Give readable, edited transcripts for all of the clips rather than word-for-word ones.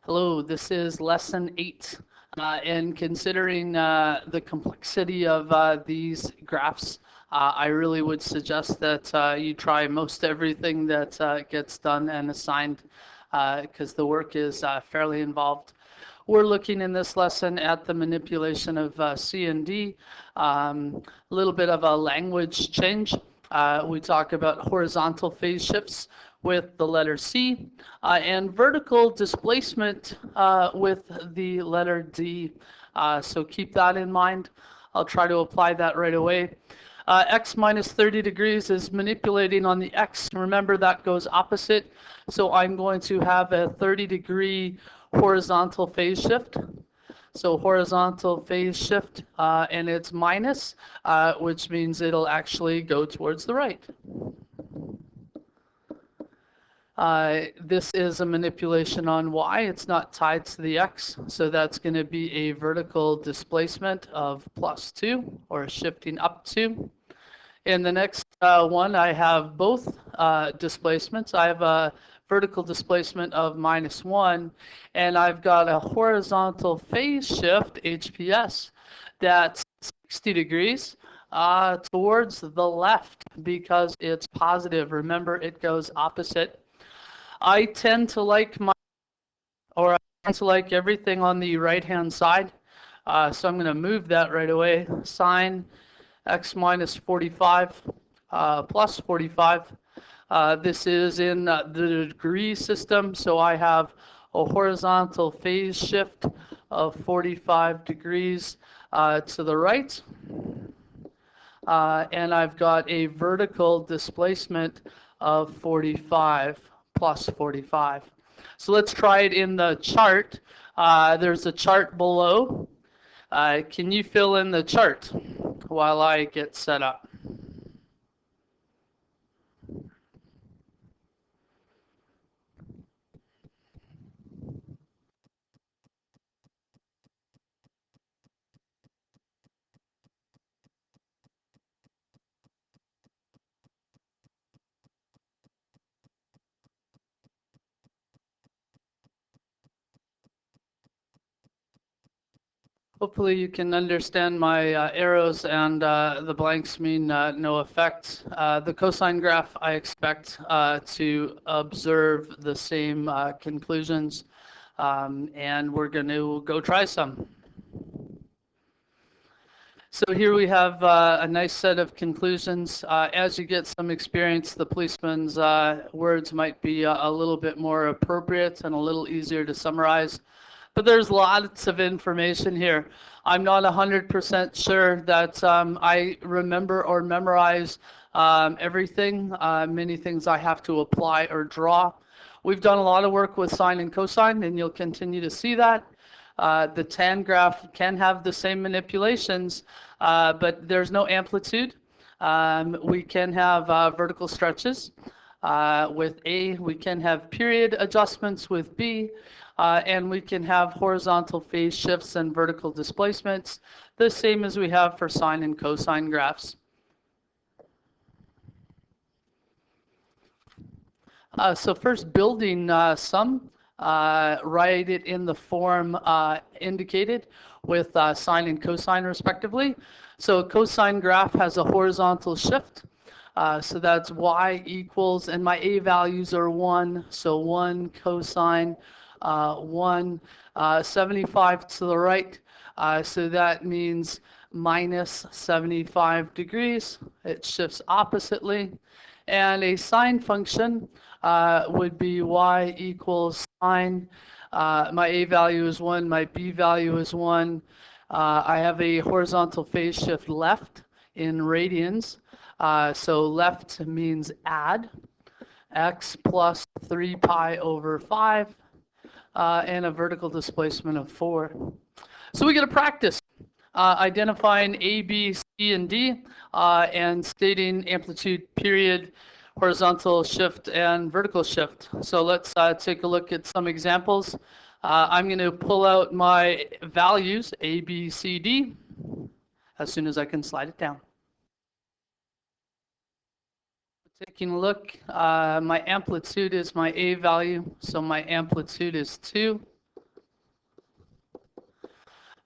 Hello, this is lesson 8. And considering the complexity of these graphs, I really would suggest that you try most everything that gets done and assigned because the work is fairly involved. We're looking in this lesson at the manipulation of C and D, a little bit of a language change. We talk about horizontal phase shifts with the letter C, and vertical displacement with the letter D. So keep that in mind. I'll try to apply that right away. X minus 30 degrees is manipulating on the X. Remember, that goes opposite. So I'm going to have a 30-degree horizontal phase shift. So horizontal phase shift, and it's minus, which means it'll actually go towards the right. This is a manipulation on Y. It's not tied to the X, so that's going to be a vertical displacement of +2, or shifting up 2. In the next one, I have both displacements. I have a vertical displacement of -1, and I've got a horizontal phase shift, HPS, that's 60 degrees towards the left because it's positive. Remember, it goes opposite. I tend to like everything on the right-hand side, so I'm going to move that right away. Sine X minus 45 plus 45. This is in the degree system, so I have a horizontal phase shift of 45 degrees to the right. And I've got a vertical displacement of 45 plus 45. So let's try it in the chart. There's a chart below. Can you fill in the chart while I get set up? Hopefully you can understand my arrows and the blanks mean no effect. The cosine graph, I expect to observe the same conclusions, and we're going to go try some. So here we have a nice set of conclusions. As you get some experience, the policeman's words might be a little bit more appropriate and a little easier to summarize. But there's lots of information here. I'm not 100% sure that I remember or memorize everything. Many things I have to apply or draw. We've done a lot of work with sine and cosine, and you'll continue to see that. The tan graph can have the same manipulations, but there's no amplitude. We can have vertical stretches with A. We can have period adjustments with B. And we can have horizontal phase shifts and vertical displacements, the same as we have for sine and cosine graphs. So first, building sum, write it in the form indicated with sine and cosine respectively. So a cosine graph has a horizontal shift. So that's y equals, and my a values are 1, so 1 cosine 1, 75 to the right, so that means minus 75 degrees. It shifts oppositely. And a sine function would be y equals sine. My a value is 1, my b value is 1. I have a horizontal phase shift left in radians. So left means add x plus 3 pi over 5. And a vertical displacement of 4. So we get to practice identifying A, B, C, and D, and stating amplitude, period, horizontal shift, and vertical shift. So let's take a look at some examples. I'm going to pull out my values, A, B, C, D, as soon as I can slide it down. Taking a look, my amplitude is my A value, so my amplitude is 2.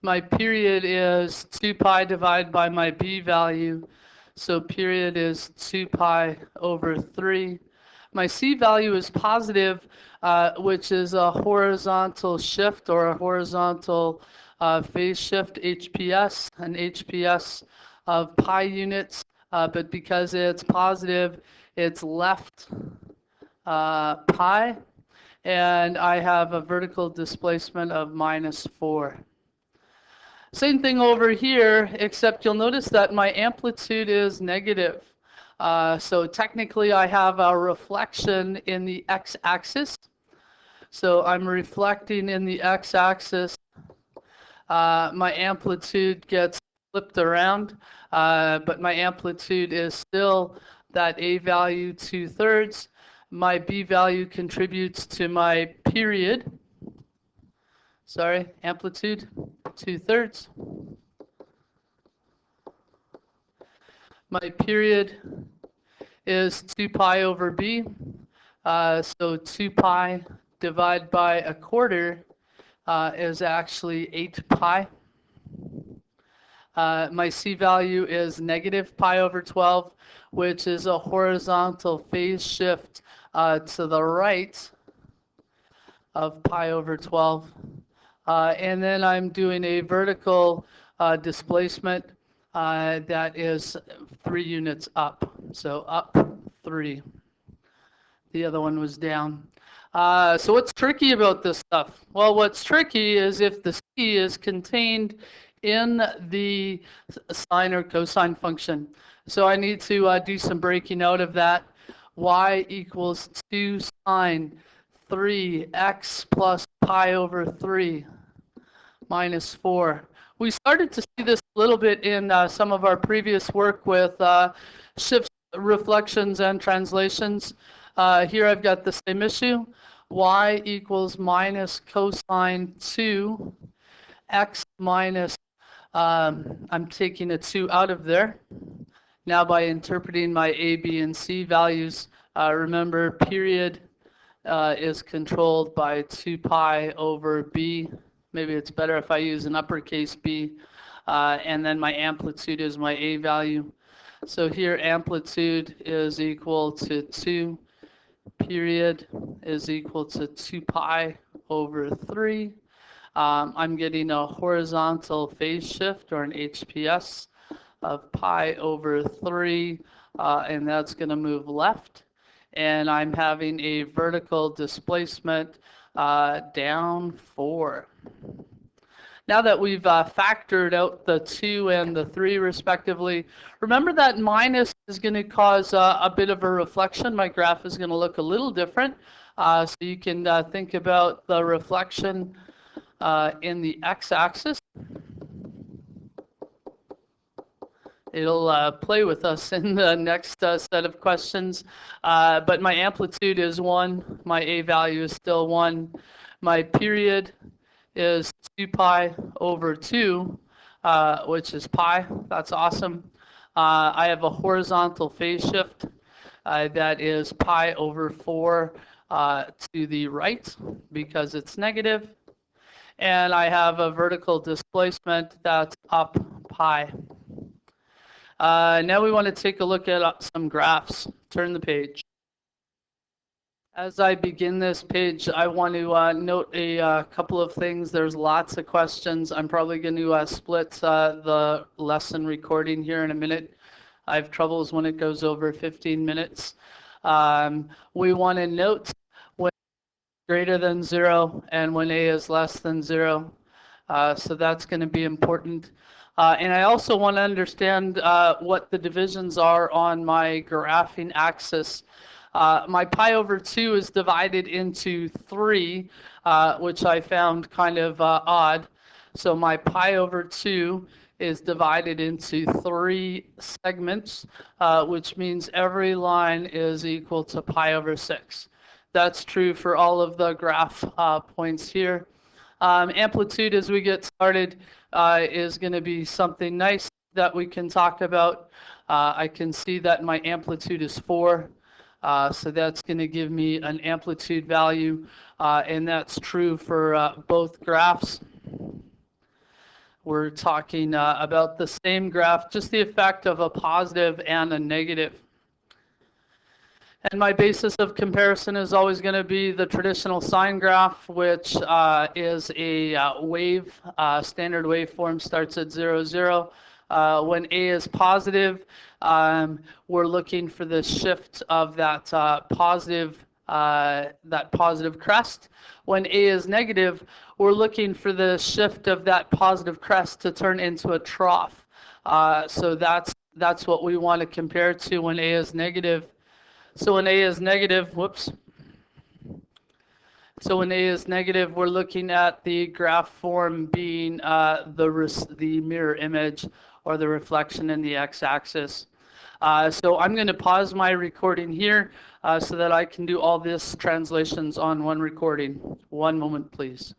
My period is 2 pi divided by my b value. So period is 2 pi over 3. My c value is positive, which is a horizontal shift or a horizontal phase shift HPS, an HPS of pi units. But because it's positive, it's left pi. And I have a vertical displacement of -4. Same thing over here, except you'll notice that my amplitude is negative. So technically I have a reflection in the x-axis. So I'm reflecting in the x-axis. My amplitude gets flipped around, but my amplitude is still that a value 2/3. My b value contributes to my period. Sorry, amplitude 2/3. My period is 2 pi over b. So 2 pi divided by a quarter is actually 8 pi. My c value is negative pi over 12, which is a horizontal phase shift to the right of pi over 12. And then I'm doing a vertical displacement that is 3 units up. So up 3. The other one was down. So what's tricky about this stuff? Well, what's tricky is if the c is contained in the sine or cosine function. So I need to do some breaking out of that. Y equals 2 sine 3x plus pi over 3 minus 4. We started to see this a little bit in some of our previous work with shifts, reflections, and translations. Here I've got the same issue. Y equals minus cosine 2, x minus, I'm taking a 2 out of there. Now by interpreting my a, b, and c values, remember period is controlled by 2 pi over b. Maybe it's better if I use an uppercase b. And then my amplitude is my a value. So here amplitude is equal to 2. Period is equal to 2 pi over 3. I'm getting a horizontal phase shift, or an HPS, of pi over 3, and that's going to move left. And I'm having a vertical displacement down 4. Now that we've factored out the 2 and the 3 respectively, remember that minus is going to cause a bit of a reflection. My graph is going to look a little different. So you can think about the reflection in the x-axis. It'll play with us in the next set of questions. But my amplitude is 1. My a value is still 1. My period is 2 pi over 2, which is pi. That's awesome. I have a horizontal phase shift that is pi over 4 to the right because it's negative. And I have a vertical displacement that's up pi. Now we want to take a look at some graphs. Turn the page. As I begin this page, I want to note a couple of things. There's lots of questions. I'm probably going to split the lesson recording here in a minute. I have troubles when it goes over 15 minutes. We want to note when greater than 0 and when a is less than 0. So that's going to be important. And I also want to understand what the divisions are on my graphing axis. My pi over 2 is divided into 3, which I found kind of odd. So my pi over 2 is divided into 3 segments, which means every line is equal to pi over 6. That's true for all of the graph points here. Amplitude, as we get started, is going to be something nice that we can talk about. I can see that my amplitude is 4. So that's going to give me an amplitude value, and that's true for both graphs. we're talking about the same graph, just the effect of a positive and a negative. And my basis of comparison is always going to be the traditional sine graph, which is a wave, standard waveform starts at 0, 0. When A is positive, we're looking for the shift of that positive crest. When A is negative, we're looking for the shift of that positive crest to turn into a trough. So that's what we want to compare to when A is negative. So when A is negative, So when A is negative, we're looking at the graph form being the mirror image or the reflection in the x-axis. So I'm going to pause my recording here so that I can do all this translations on one recording. One moment, please.